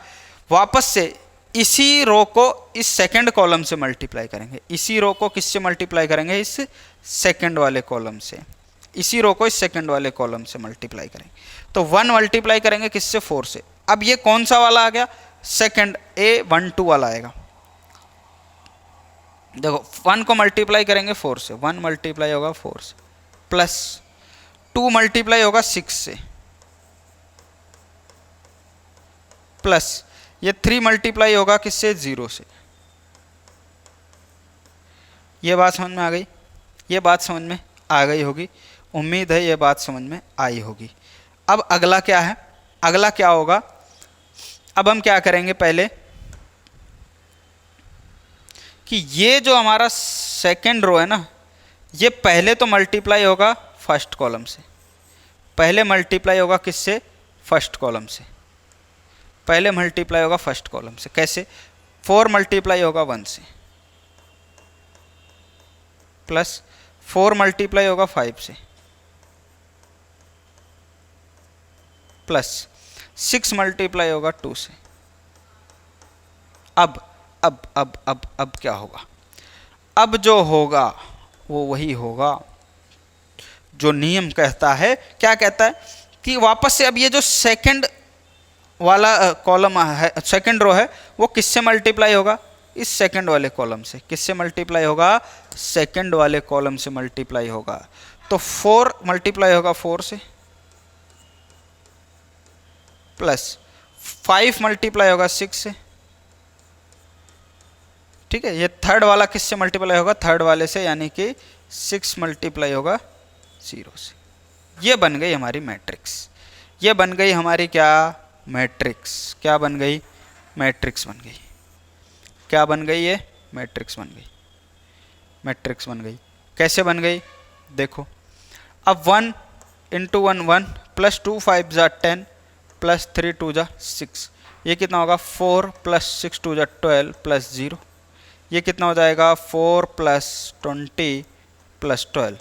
वापस से इसी रो को इस सेकंड कॉलम से मल्टीप्लाई करेंगे, इसी रो को किससे मल्टीप्लाई करेंगे, इस सेकंड वाले कॉलम से, इसी रो को इस सेकंड वाले कॉलम से मल्टीप्लाई करेंगे। तो 1 मल्टीप्लाई करेंगे किससे, 4 से। अब ये कौन सा वाला आ गया, सेकंड A12 वाला आएगा। देखो 1 को मल्टीप्लाई करेंगे 4 से, 1 मल्टीप्लाई होगा 4 से, प्लस 2 मल्टीप्लाई होगा 6 से, प्लस ये 3 मल्टीप्लाई होगा किससे, 0 से। ये बात समझ में आ गई, ये बात समझ में आ गई होगी, उम्मीद है ये बात समझ में आई होगी। अब अगला क्या है, अगला क्या होगा, अब हम क्या करेंगे पहले कि ये जो हमारा सेकेंड रो है ना, ये पहले तो मल्टीप्लाई होगा फर्स्ट कॉलम से, पहले मल्टीप्लाई होगा किससे, फर्स्ट कॉलम से, पहले मल्टीप्लाई होगा फर्स्ट कॉलम से। कैसे, 4 मल्टीप्लाई होगा 1 से, प्लस 4 मल्टीप्लाई होगा 5 से, प्लस 6 मल्टीप्लाई होगा 2 से। अब क्या होगा, अब जो होगा वो वही होगा जो नियम कहता है। क्या कहता है कि वापस से अब ये जो सेकंड वाला कॉलम है, सेकंड रो है, वो किससे मल्टीप्लाई होगा, इस सेकंड वाले कॉलम से। किससे मल्टीप्लाई होगा, सेकंड वाले कॉलम से मल्टीप्लाई होगा। तो 4 मल्टीप्लाई होगा 4 से, प्लस 5 मल्टीप्लाई होगा 6 से, ठीक है। ये थर्ड वाला किससे मल्टीप्लाई होगा, थर्ड वाले से, यानी कि 6 मल्टीप्लाई होगा 0 से। ये बन गई हमारी मैट्रिक्स, ये बन गई हमारी क्या, मैट्रिक्स। क्या बन गई, मैट्रिक्स बन गई। क्या बन गई, ये मैट्रिक्स बन गई, मैट्रिक्स बन गई। कैसे बन गई, देखो अब 1 इंटू 1 1, प्लस 2 5 जा 10, प्लस 3 2 जा 6, ये कितना होगा 4 प्लस 6 2 जा 12 प्लस 0, ये कितना हो जाएगा 4 प्लस 20 प्लस 12,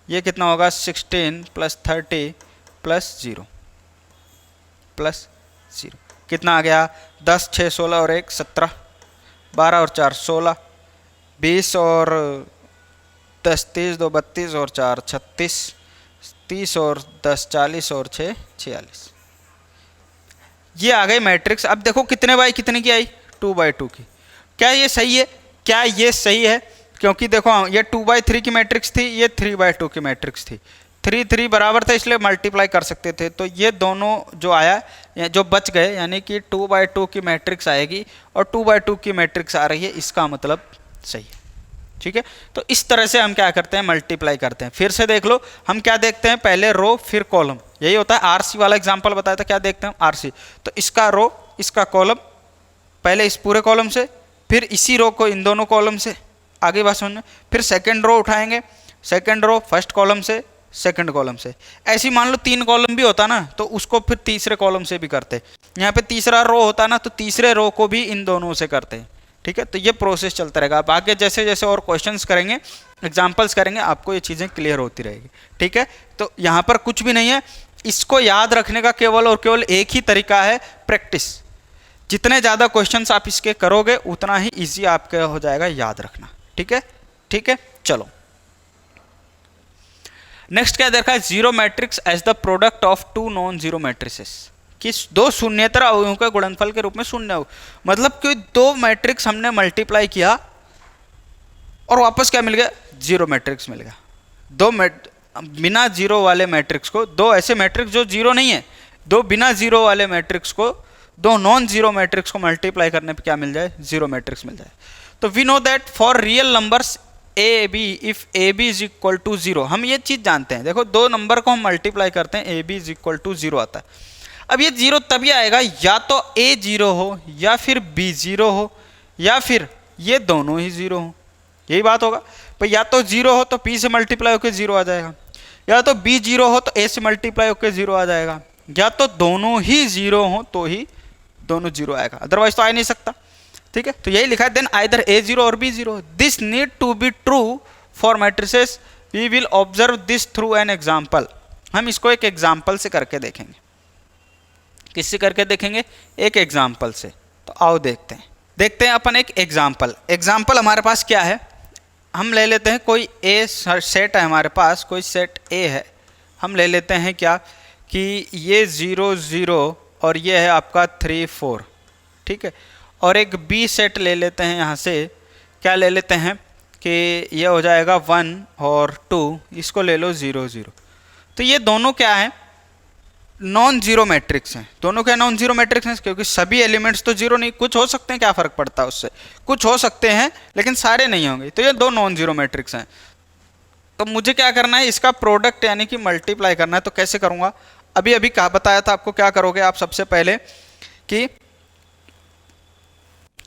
ये कितना होगा 16 प्लस 30 प्लस 0 प्लस 0। कितना आ गया, 10 6 16 और 1 17, 12 और 4 16, 20 और 10 30 2 32 और 4 36, 30 और 10 40 और 6 46। ये आ गई मैट्रिक्स। अब देखो कितने बाई कितने की आई, 2 बाई 2 की। क्या ये सही है, क्या ये सही है, क्योंकि देखो ये 2 बाई 3 की मैट्रिक्स थी, ये 3 बाई 2 की मैट्रिक्स थी, 3 3 बराबर था इसलिए मल्टीप्लाई कर सकते थे। तो ये दोनों जो आया, जो बच गए, यानी कि 2 बाई 2 की मैट्रिक्स आएगी और 2 बाई 2 की मैट्रिक्स आ रही है, इसका मतलब सही है, ठीक है। तो इस तरह से हम क्या करते हैं, मल्टीप्लाई करते हैं। फिर से देख लो, हम क्या देखते हैं, पहले रो फिर कॉलम, यही होता है। आरसी वाला एग्जांपल बताया था, क्या देखते हैं, आरसी। तो इसका रो इसका कॉलम, पहले इस पूरे कॉलम से, फिर इसी रो को इन दोनों कॉलम से, आगे बात समझ में। फिर सेकंड रो उठाएंगे, सेकंड रो फर्स्ट कॉलम से, सेकंड कॉलम से। ऐसी मान लो 3 कॉलम भी होता ना, तो उसको फिर तीसरे कॉलम से भी करते। यहाँ पे तीसरा रो होता ना, तो तीसरे रो को भी इन दोनों से करते हैं, ठीक है। तो ये प्रोसेस चलता रहेगा। आप आगे जैसे जैसे और क्वेश्चंस करेंगे, एग्जाम्पल्स करेंगे, आपको ये चीज़ें क्लियर होती रहेगी, ठीक है। तो यहाँ पर कुछ भी नहीं है, इसको याद रखने का केवल और केवल एक ही तरीका है, प्रैक्टिस। जितने ज़्यादा क्वेश्चंस आप इसके करोगे उतना ही ईजी आपके हो जाएगा याद रखना, ठीक है, ठीक है। चलो नेक्स्ट क्या देखा है, zero matrix as the product of 2 non zero matrices, कि 2 शून्येतर अवयवों के गुणनफल के रूप में शून्य हो। मतलब कि 2 मैट्रिक्स हमने मल्टीप्लाई किया और वापस क्या मिल गया, जीरो मैट्रिक्स मिल गया। बिना जीरो वाले मैट्रिक्स को, 2 ऐसे मैट्रिक्स जो जीरो नहीं है, 2 बिना जीरो वाले मैट्रिक्स को, 2 नॉन जीरो मैट्रिक्स को मल्टीप्लाई करने पे क्या मिल जाए, जीरो मैट्रिक्स मिल जाए। तो we know that for real numbers A B, if A B is equal to 0, हम ये चीज जानते हैं। देखो 2 नंबर को हम मल्टीप्लाई करते हैं, A B is equal to 0 आता है। अब ये 0 तभी आएगा या तो ए 0 हो, या फिर बी 0 हो, या फिर ये दोनों ही 0 हो। यही बात होगा भाई, या तो 0 हो तो पी से मल्टीप्लाई होकर 0 आ जाएगा, या तो बी 0 हो तो ए से मल्टीप्लाई होकर 0 आ जाएगा, या तो दोनों ही 0 हो तो ही दोनों 0 आएगा, अदरवाइज तो आ नहीं सकता। ठीक है, तो यही लिखा है देन आइदर ए जीरो और B zero, this need to be true for matrices, we will observe this through an example. हम इसको एक एग्जाम्पल से करके देखेंगे। किससे करके देखेंगे? एक एग्जाम्पल से। तो आओ देखते हैं अपन एक एग्जाम्पल हमारे पास क्या है। हम ले लेते हैं कोई ए सेट है हमारे पास, कोई सेट ए है, हम ले लेते हैं क्या कि ये 0 0 और ये है आपका 3 4, ठीक है। और एक बी सेट ले लेते हैं, यहाँ से क्या ले लेते हैं कि ये हो जाएगा 1 और 2, इसको ले लो 0 0। तो ये दोनों क्या है? नॉन जीरो मैट्रिक्स हैं। दोनों क्या नॉन जीरो मैट्रिक्स हैं? क्योंकि सभी एलिमेंट्स तो जीरो नहीं, कुछ हो सकते हैं, क्या फ़र्क पड़ता है उससे, कुछ हो सकते हैं लेकिन सारे नहीं होंगे। तो ये दो नॉन जीरो मैट्रिक्स हैं। तो मुझे क्या करना है? इसका प्रोडक्ट यानी कि मल्टीप्लाई करना है। तो कैसे करूँगा? अभी अभी क्या बताया था आपको, क्या करोगे आप सबसे पहले कि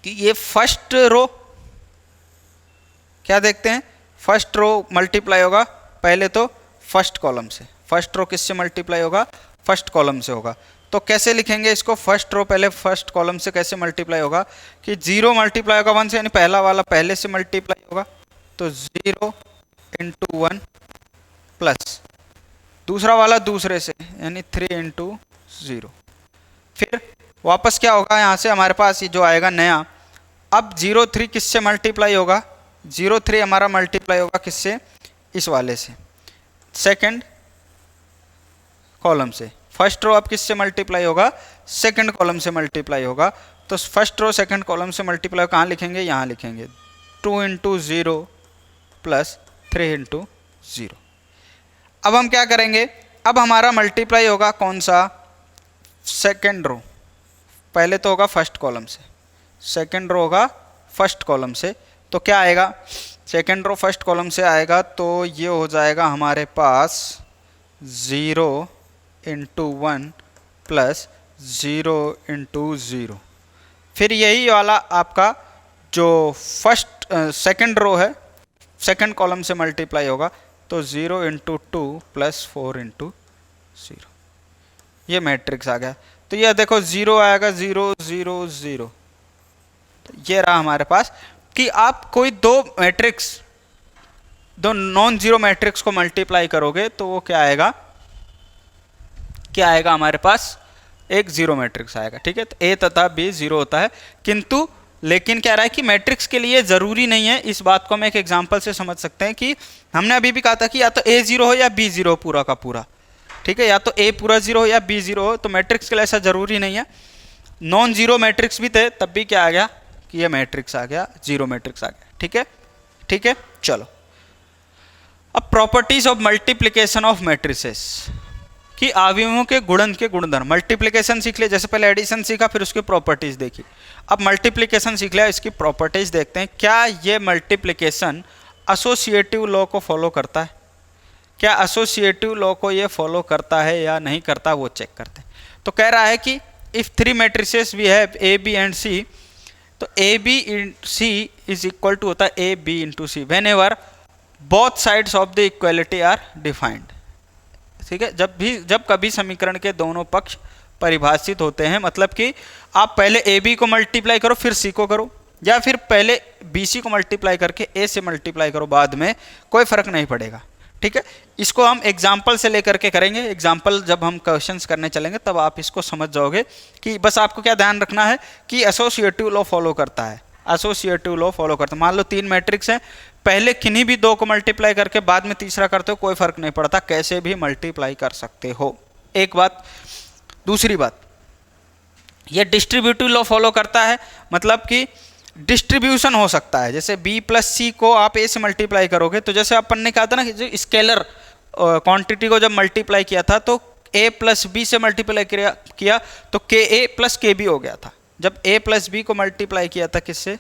ये फर्स्ट रो, क्या देखते हैं, फर्स्ट रो मल्टीप्लाई होगा पहले तो फर्स्ट कॉलम से। फर्स्ट रो किससे मल्टीप्लाई होगा? फर्स्ट कॉलम से होगा। तो कैसे लिखेंगे इसको? फर्स्ट रो पहले फर्स्ट कॉलम से कैसे मल्टीप्लाई होगा कि 0 मल्टीप्लाई होगा 1 से, यानी पहला वाला पहले से मल्टीप्लाई होगा, तो 0 × 1 प्लस दूसरा वाला दूसरे से, यानी 3 × 0। फिर वापस क्या होगा? यहाँ से हमारे पास ये जो आएगा नया, अब 0 3 किससे मल्टीप्लाई होगा? 0 3 हमारा मल्टीप्लाई होगा किससे? इस वाले से, सेकंड कॉलम से। फर्स्ट रो अब किससे मल्टीप्लाई होगा? सेकंड कॉलम से मल्टीप्लाई होगा। तो फर्स्ट रो सेकंड कॉलम से मल्टीप्लाई कहाँ लिखेंगे? यहाँ लिखेंगे 2 × 0 प्लस 3 × 0। अब हम क्या करेंगे? अब हमारा मल्टीप्लाई होगा कौन सा? सेकंड रो, पहले तो होगा फर्स्ट कॉलम से, सेकंड रो होगा फर्स्ट कॉलम से। तो क्या आएगा? सेकंड रो फर्स्ट कॉलम से आएगा, तो ये हो जाएगा हमारे पास 0 × 1 प्लस 0 × 0। फिर यही वाला आपका जो फर्स्ट सेकंड रो है, सेकंड कॉलम से मल्टीप्लाई होगा, तो 0 × 2 प्लस 4 × 0। ये मैट्रिक्स आ गया। तो ये देखो 0 आएगा, 0 0 0। तो ये रहा हमारे पास कि आप कोई दो मैट्रिक्स, दो नॉन जीरो मैट्रिक्स को मल्टीप्लाई करोगे तो वो क्या आएगा? क्या आएगा हमारे पास? एक जीरो मैट्रिक्स आएगा, ठीक है। तो ए तथा बी जीरो होता है, किंतु लेकिन क्या रहा है कि मैट्रिक्स के लिए जरूरी नहीं है। इस बात को हम एक एग्जांपल से समझ सकते हैं कि हमने अभी भी कहा था कि या तो ए जीरो हो या बी जीरो हो पूरा का पूरा, ठीक है, या तो ए पूरा जीरो हो या बी जीरो हो। तो मैट्रिक्स के लिए ऐसा जरूरी नहीं है। नॉन जीरो मैट्रिक्स भी थे तब भी क्या आ गया कि ये मैट्रिक्स आ गया, जीरो मैट्रिक्स आ गया, ठीक है, ठीक है। चलो अब properties of multiplication of matrices, कि अवयवों के गुणन के गुणधर्म। मल्टीप्लिकेशन सीख लिया, जैसे पहले एडिशन सीखा फिर उसकी प्रॉपर्टीज देखी, अब मल्टीप्लिकेशन सीख लिया, इसकी प्रॉपर्टीज देखते हैं। क्या ये मल्टीप्लिकेशन एसोसिएटिव लॉ को फॉलो करता है? क्या एसोसिएटिव लॉ को ये फॉलो करता है या नहीं करता, वो चेक करते हैं। तो कह रहा है कि if 3 matrices we have A B and C, तो A B in C is equal to होता है A B into C whenever both sides of the equality are defined, ठीक है। जब कभी समीकरण के दोनों पक्ष परिभाषित होते हैं, मतलब कि आप पहले ए बी को मल्टीप्लाई करो फिर सी को करो, या फिर पहले बी सी को मल्टीप्लाई करके ए से मल्टीप्लाई करो बाद में, कोई फर्क नहीं पड़ेगा, ठीक है। इसको हम एग्जाम्पल से लेकर के करेंगे। एग्जाम्पल जब हम क्वेश्चंस करने चलेंगे तब आप इसको समझ जाओगे कि बस आपको क्या ध्यान रखना है कि एसोसिएटिव लॉ फॉलो करता है, एसोसिएटिव लॉ फॉलो करता है। मान लो 3 मैट्रिक्स हैं, पहले किन्हीं भी 2 को मल्टीप्लाई करके बाद में तीसरा करते हो, कोई फर्क नहीं पड़ता, कैसे भी मल्टीप्लाई कर सकते हो। एक बात। दूसरी बात, ये डिस्ट्रीब्यूटिव लॉ फॉलो करता है, मतलब कि डिस्ट्रीब्यूशन हो सकता है। जैसे b प्लस सी को आप a से मल्टीप्लाई करोगे, तो जैसे अपन ने कहा था ना कि जो स्केलर क्वांटिटी को जब मल्टीप्लाई किया था तो a प्लस बी से मल्टीप्लाई किया तो के ए प्लस के बी हो गया था। जब a प्लस बी को मल्टीप्लाई किया था किससे?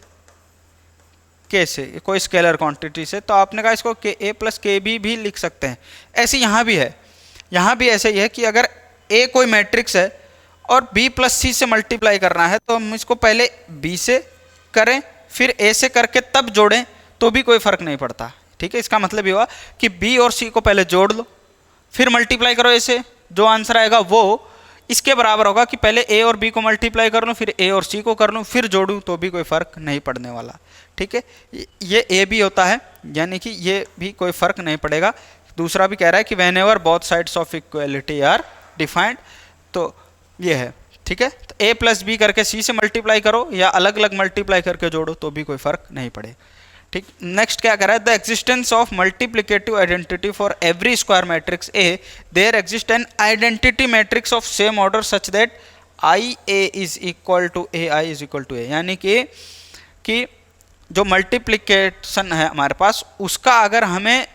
के से, कोई स्केलर क्वांटिटी से, तो आपने कहा इसको के ए प्लस के बी भी लिख सकते हैं। ऐसे यहाँ भी है, यहाँ भी ऐसे ही है कि अगर a कोई मैट्रिक्स है और b प्लस सी से मल्टीप्लाई करना है तो हम इसको पहले b से करें फिर a से करके तब जोड़ें तो भी कोई फर्क नहीं पड़ता, ठीक है। इसका मतलब ये हुआ कि b और c को पहले जोड़ लो फिर मल्टीप्लाई करो a से, जो आंसर आएगा वो इसके बराबर होगा कि पहले ए और बी को मल्टीप्लाई कर लूँ, फिर ए और सी को कर लूँ, फिर जोड़ूँ, तो भी कोई फ़र्क नहीं पड़ने वाला। ठीक है, ये ए भी होता है, यानी कि ये भी कोई फ़र्क नहीं पड़ेगा। दूसरा भी कह रहा है कि whenever both sides of equality are defined, तो ये है। ठीक है, तो ए प्लस बी करके सी से मल्टीप्लाई करो या अलग अलग मल्टीप्लाई करके जोड़ो तो भी कोई फ़र्क नहीं पड़े। ठीक, नेक्स्ट क्या कह रहा है, the existence of multiplicative identity for every square matrix A, there exist an identity matrix of same order such that I A is equal to A, I is equal to A, यानी कि जो multiplication है हमारे पास उसका अगर हमें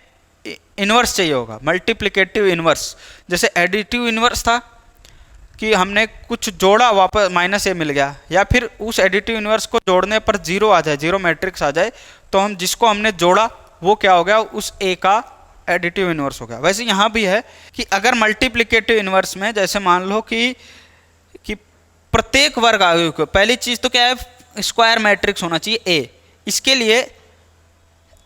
inverse चाहिए होगा, मल्टीप्लिकेटिव इन्वर्स, जैसे एडिटिव इन्वर्स था कि हमने कुछ जोड़ा वापस माइनस ए मिल गया, या फिर उस एडिटिव इन्वर्स को जोड़ने पर जीरो आ जाए, जीरो मैट्रिक्स आ जाए, तो हम जिसको हमने जोड़ा वो क्या हो गया, उस ए का एडिटिव इन्वर्स हो गया। वैसे यहाँ भी है कि अगर मल्टीप्लिकेटिव इन्वर्स में जैसे मान लो कि प्रत्येक वर्ग आयु को, पहली चीज़ तो क्या है, स्क्वायर मैट्रिक्स होना चाहिए ए। इसके लिए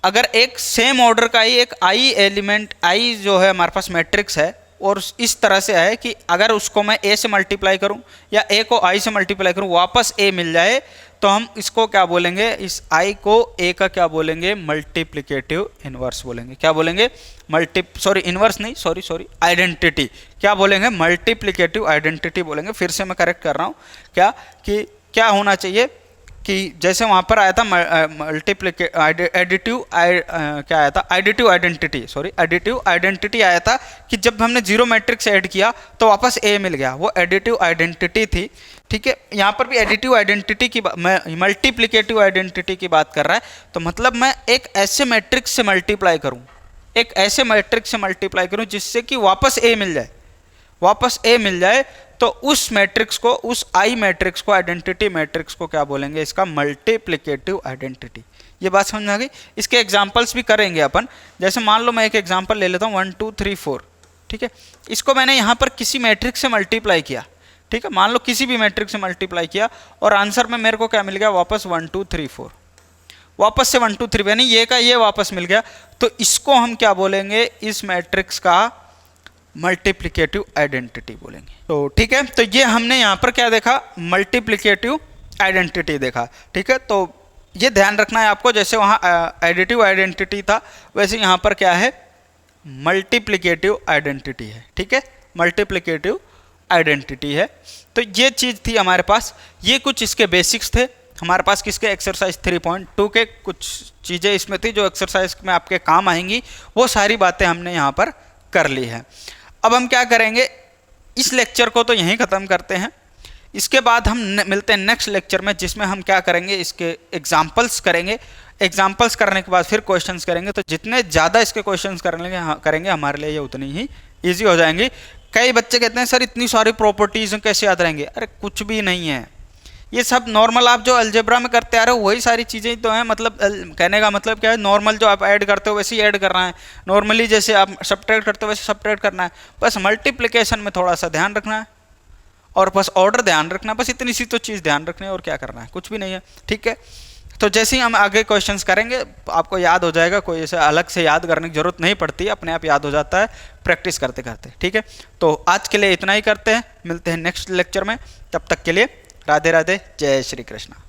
अगर एक सेम ऑर्डर का ही एक आई एलिमेंट, आई जो है हमारे पास मैट्रिक्स है, और इस तरह से है कि अगर उसको मैं ए से मल्टीप्लाई करूं या ए को आई से मल्टीप्लाई करूं वापस ए मिल जाए, तो हम इसको क्या बोलेंगे, इस आई को ए का क्या बोलेंगे, मल्टीप्लिकेटिव इन्वर्स बोलेंगे। क्या बोलेंगे, इन्वर्स नहीं, सॉरी आइडेंटिटी, क्या बोलेंगे, मल्टीप्लिकेटिव आइडेंटिटी बोलेंगे। फिर से मैं करेक्ट कर रहा हूँ, क्या होना चाहिए कि जैसे वहाँ पर आया था एडिटिव आइडेंटिटी आया था कि जब हमने जीरो मैट्रिक्स ऐड किया तो वापस ए मिल गया, वो एडिटिव आइडेंटिटी थी। ठीक है, यहाँ पर भी एडिटिव आइडेंटिटी की मल्टीप्लिकेटिव आइडेंटिटी की बात कर रहा है, तो मतलब मैं एक ऐसे मैट्रिक्स से मल्टीप्लाई करूँ, जिससे कि वापस ए मिल जाए, तो उस मैट्रिक्स को, उस आई मैट्रिक्स को, आइडेंटिटी मैट्रिक्स को क्या बोलेंगे, इसका मल्टीप्लिकेटिव आइडेंटिटी। ये बात समझ में आ गई। इसके एग्जांपल्स भी करेंगे अपन। जैसे मान लो मैं एक एग्जांपल ले लेता हूँ 1 2 3 4। ठीक है, इसको मैंने यहाँ पर किसी मैट्रिक्स से मल्टीप्लाई किया। ठीक है, मान लो किसी भी मैट्रिक्स से मल्टीप्लाई किया और आंसर में मेरे को क्या मिल गया, वापस 1 2 3 4, वापस से 1 2 3, यानी ये का ये वापस मिल गया, तो इसको हम क्या बोलेंगे, इस मैट्रिक्स का मल्टीप्लिकेटिव आइडेंटिटी बोलेंगे। तो ठीक है, तो ये हमने यहाँ पर क्या देखा, मल्टीप्लिकेटिव आइडेंटिटी देखा। ठीक है, तो ये ध्यान रखना है आपको, जैसे वहाँ एडिटिव आइडेंटिटी था वैसे यहाँ पर क्या है, मल्टीप्लिकेटिव आइडेंटिटी है। ठीक है, मल्टीप्लिकेटिव आइडेंटिटी है। तो ये चीज़ थी हमारे पास, ये कुछ इसके बेसिक्स थे हमारे पास, किसके, एक्सरसाइज 3.2 के कुछ चीज़ें इसमें थी जो एक्सरसाइज में आपके काम आएंगी। वो सारी बातें हमने यहाँ पर कर ली है। अब हम क्या करेंगे, इस लेक्चर को तो यहीं ख़त्म करते हैं। इसके बाद हम मिलते हैं नेक्स्ट लेक्चर में, जिसमें हम क्या करेंगे, इसके एग्जाम्पल्स करेंगे। एग्जाम्पल्स करने के बाद फिर क्वेश्चंस करेंगे। तो जितने ज़्यादा इसके क्वेश्चंस करेंगे हमारे लिए ये उतनी ही ईजी हो जाएंगी। कई बच्चे कहते हैं सर इतनी सारी प्रॉपर्टीज़ कैसे याद रहेंगे, अरे कुछ भी नहीं है, ये सब नॉर्मल आप जो अलजेब्रा में करते आ रहे हो वही सारी चीज़ें तो हैं। मतलब कहने का मतलब क्या है, नॉर्मल जो आप ऐड करते हो वैसे ही ऐड करना है, नॉर्मली जैसे आप सब्ट्रैक्ट करते हो वैसे सब्ट्रैक्ट करना है। बस मल्टीप्लिकेशन में थोड़ा सा ध्यान रखना है और बस ऑर्डर ध्यान रखना है, बस इतनी सी तो चीज़ ध्यान रखनी है, और क्या करना है, कुछ भी नहीं है। ठीक है, तो जैसे ही हम आगे क्वेश्चंस करेंगे आपको याद हो जाएगा, कोई ऐसे अलग से याद करने की जरूरत नहीं पड़ती, अपने आप याद हो जाता है प्रैक्टिस करते करते। ठीक है, तो आज के लिए इतना ही करते हैं, मिलते हैं नेक्स्ट लेक्चर में, तब तक के लिए राधे राधे, जय श्री कृष्ण।